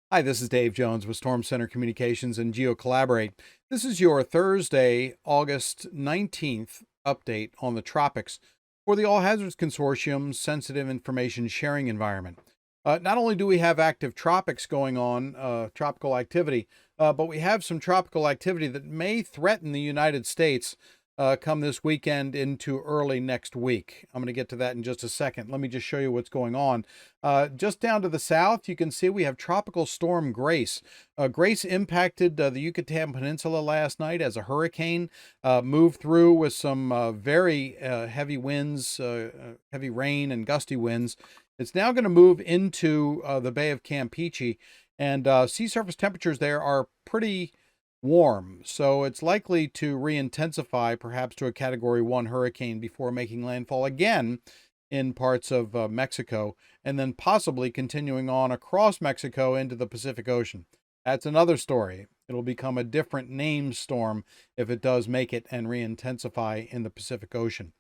Hi, this is Dave Jones with Storm Center Communications and GeoCollaborate. This is your Thursday, August 19th update on the tropics for the All Hazards Consortium's sensitive information sharing environment. Not only do we have active tropics going on, tropical activity, but we have some tropical activity that may threaten the United States come this weekend into early next week. I'm going to get to that in just a second. Let me just show you what's going on. Just down to the south, you can see we have Tropical Storm Grace. Grace impacted the Yucatan Peninsula last night as a hurricane, moved through with some very heavy winds, heavy rain and gusty winds. It's now going to move into the Bay of Campeche, and sea surface temperatures there are pretty warm, so it's likely to re-intensify perhaps to a Category 1 hurricane before making landfall again in parts of Mexico, and then possibly continuing on across Mexico into the Pacific Ocean. That's another story. It'll become a different named storm if it does make it and re-intensify in the Pacific Ocean.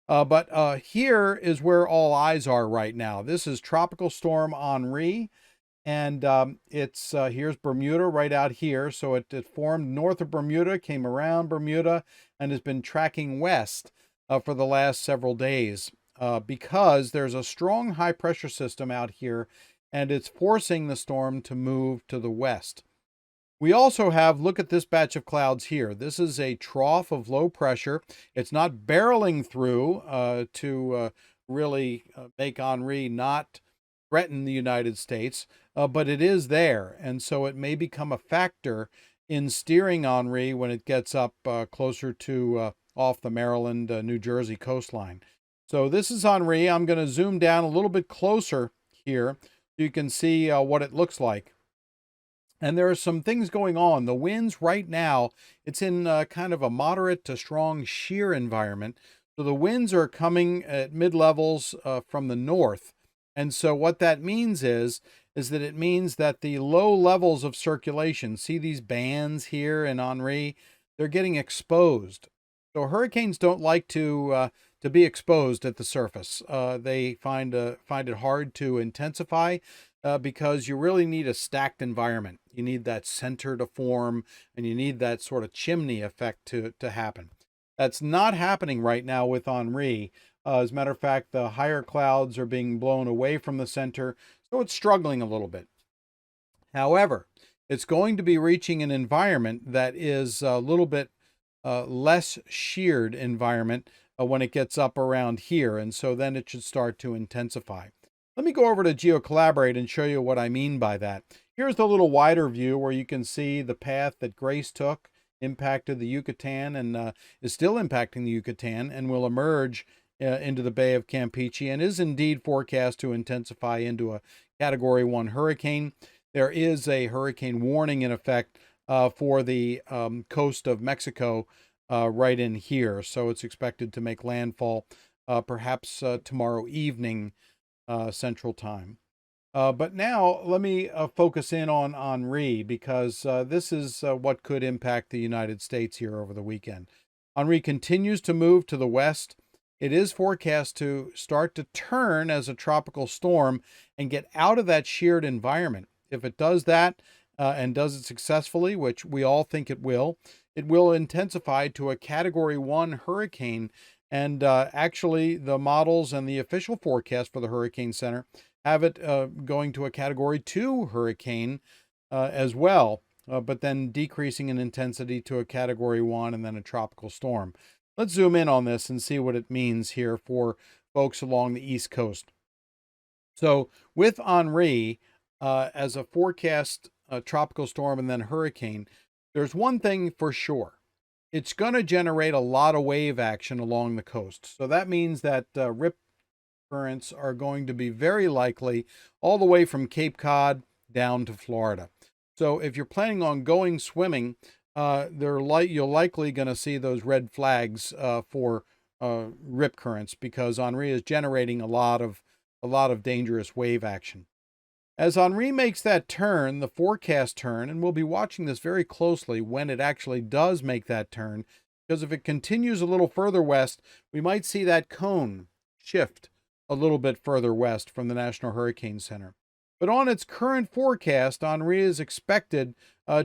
But here is where all eyes are right now. This is Tropical Storm Henri. And it's here's Bermuda right out here. So it formed north of Bermuda, came around Bermuda, and has been tracking west for the last several days because there's a strong high pressure system out here, and it's forcing the storm to move to the west. We also have, look at this batch of clouds here. This is a trough of low pressure. It's not barreling through to really make Henri not threaten the United States, but it is there. And so it may become a factor in steering Henri when it gets up closer to off the Maryland, New Jersey coastline. So this is Henri. I'm going to zoom down a little bit closer here so you can see what it looks like. And there are some things going on. The winds right now, it's in kind of a moderate to strong shear environment. So the winds are coming at mid-levels from the north. And so what that means is that it means that the low levels of circulation, see these bands here in Henri, they're getting exposed. So hurricanes don't like to be exposed at the surface. They find it hard to intensify because you really need a stacked environment. You need that center to form, and you need that sort of chimney effect to happen. That's not happening right now with Henri. As a matter of fact, the higher clouds are being blown away from the center, so it's struggling a little bit. However, it's going to be reaching an environment that is a little bit less sheared environment when it gets up around here, and so then it should start to intensify. Let me go over to GeoCollaborate and show you what I mean by that. Here's the little wider view where you can see the path that Grace took, impacted the Yucatan, and is still impacting the Yucatan, and will emerge into the Bay of Campeche, and is indeed forecast to intensify into a Category 1 hurricane. There is a hurricane warning in effect for the coast of Mexico right in here, so it's expected to make landfall perhaps tomorrow evening Central Time. But now let me focus in on Henri, because this is what could impact the United States here over the weekend. Henri continues to move to the west. It is forecast to start to turn as a tropical storm and get out of that sheared environment. If it does that and does it successfully, which we all think it will intensify to a Category 1 hurricane. And actually, the models and the official forecast for the Hurricane Center have it going to a Category 2 hurricane as well, but then decreasing in intensity to a Category 1 and then a tropical storm. Let's zoom in on this and see what it means here for folks along the East Coast. So with Henri as a forecast tropical storm and then hurricane, there's one thing for sure. It's going to generate a lot of wave action along the coast. So that means that rip currents are going to be very likely all the way from Cape Cod down to Florida. So if you're planning on going swimming, you're likely going to see those red flags for rip currents, because Henri is generating a lot of dangerous wave action. As Henri makes that turn, the forecast turn, and we'll be watching this very closely when it actually does make that turn, because if it continues a little further west, we might see that cone shift a little bit further west from the National Hurricane Center. But on its current forecast, Henri is expected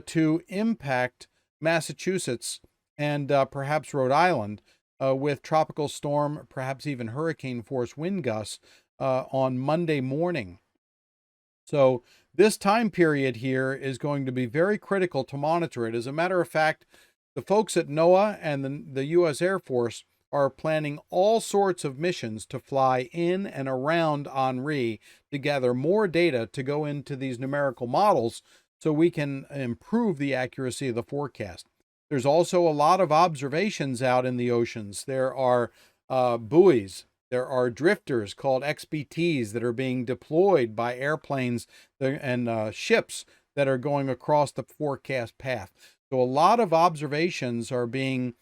to impact Massachusetts and perhaps Rhode Island with tropical storm, perhaps even hurricane force wind gusts on Monday morning. So this time period here is going to be very critical to monitor it. As a matter of fact, the folks at NOAA and the U.S. Air Force are planning all sorts of missions to fly in and around Henri to gather more data to go into these numerical models so we can improve the accuracy of the forecast. There's also a lot of observations out in the oceans. There are buoys. There are drifters called XBTs that are being deployed by airplanes and ships that are going across the forecast path. So a lot of observations are being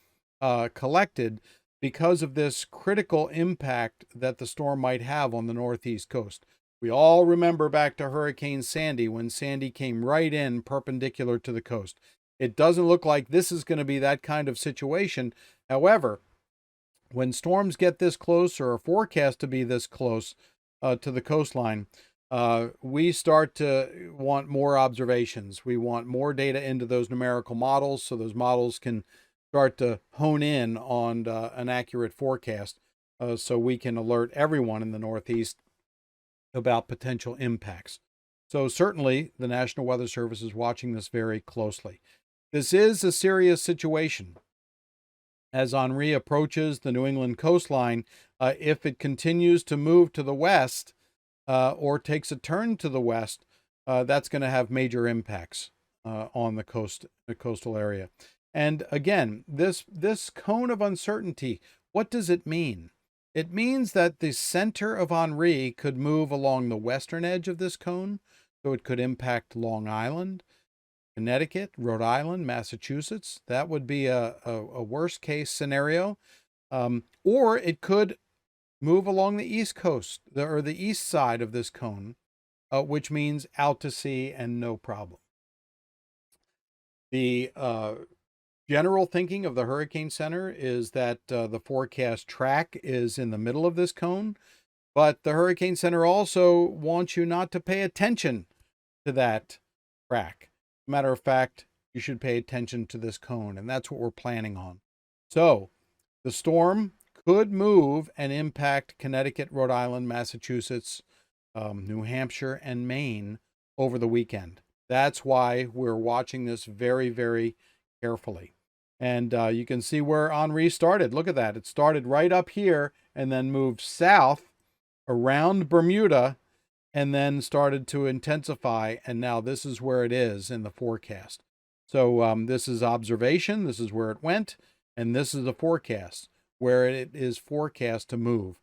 collected because of this critical impact that the storm might have on the northeast coast. We all remember back to Hurricane Sandy when Sandy came right in perpendicular to the coast. It doesn't look like this is going to be that kind of situation. However, when storms get this close or are forecast to be this close to the coastline, we start to want more observations. We want more data into those numerical models so those models can start to hone in on an accurate forecast so we can alert everyone in the Northeast about potential impacts. So certainly the National Weather Service is watching this very closely. This is a serious situation. As Henri approaches the New England coastline, if it continues to move to the west or takes a turn to the west, that's going to have major impacts on the coastal area. And again, this cone of uncertainty, what does it mean? It means that the center of Henri could move along the western edge of this cone, so it could impact Long Island, Connecticut, Rhode Island, Massachusetts. That would be a worst case scenario. Or it could move along the east coast or the east side of this cone, which means out to sea and no problem. The general thinking of the Hurricane Center is that the forecast track is in the middle of this cone, but the Hurricane Center also wants you not to pay attention to that track. Matter of fact, you should pay attention to this cone, and that's what we're planning on. So the storm could move and impact Connecticut, Rhode Island, Massachusetts, New Hampshire, and Maine over the weekend. That's why we're watching this very, very carefully. And you can see where Henri started. Look at that. It started right up here and then moved south around Bermuda and then started to intensify. And now this is where it is in the forecast. So this is observation. This is where it went. And this is the forecast where it is forecast to move.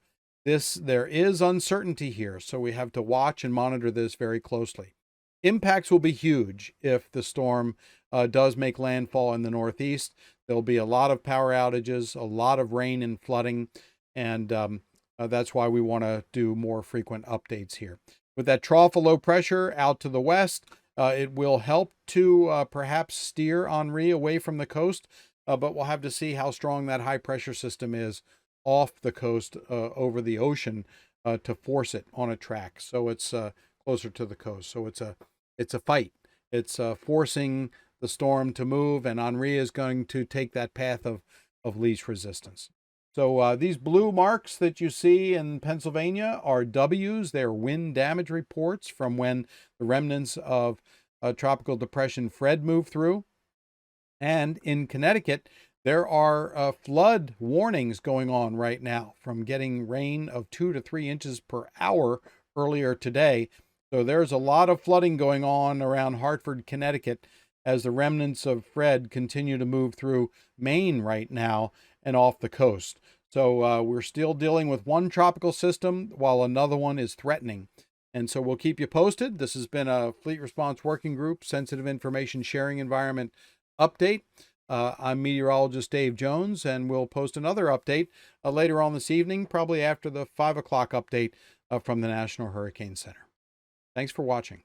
There is uncertainty here. So we have to watch and monitor this very closely. Impacts will be huge if the storm does make landfall in the Northeast. There'll be a lot of power outages, a lot of rain and flooding, and that's why we want to do more frequent updates here. With that trough of low pressure out to the west, it will help to perhaps steer Henri away from the coast, but we'll have to see how strong that high pressure system is off the coast over the ocean to force it on a track. So it's closer to the coast. So it's a fight. It's forcing the storm to move, and Henri is going to take that path of least resistance. So these blue marks that you see in Pennsylvania are W's. They're wind damage reports from when the remnants of Tropical Depression Fred moved through. And in Connecticut, there are flood warnings going on right now from getting rain of 2 to 3 inches per hour earlier today. So there's a lot of flooding going on around Hartford, Connecticut, as the remnants of Fred continue to move through Maine right now and off the coast. So we're still dealing with one tropical system while another one is threatening. And so we'll keep you posted. This has been a Fleet Response Working Group Sensitive Information Sharing Environment update. I'm meteorologist Dave Jones, and we'll post another update later on this evening, probably after the 5 o'clock update from the National Hurricane Center. Thanks for watching.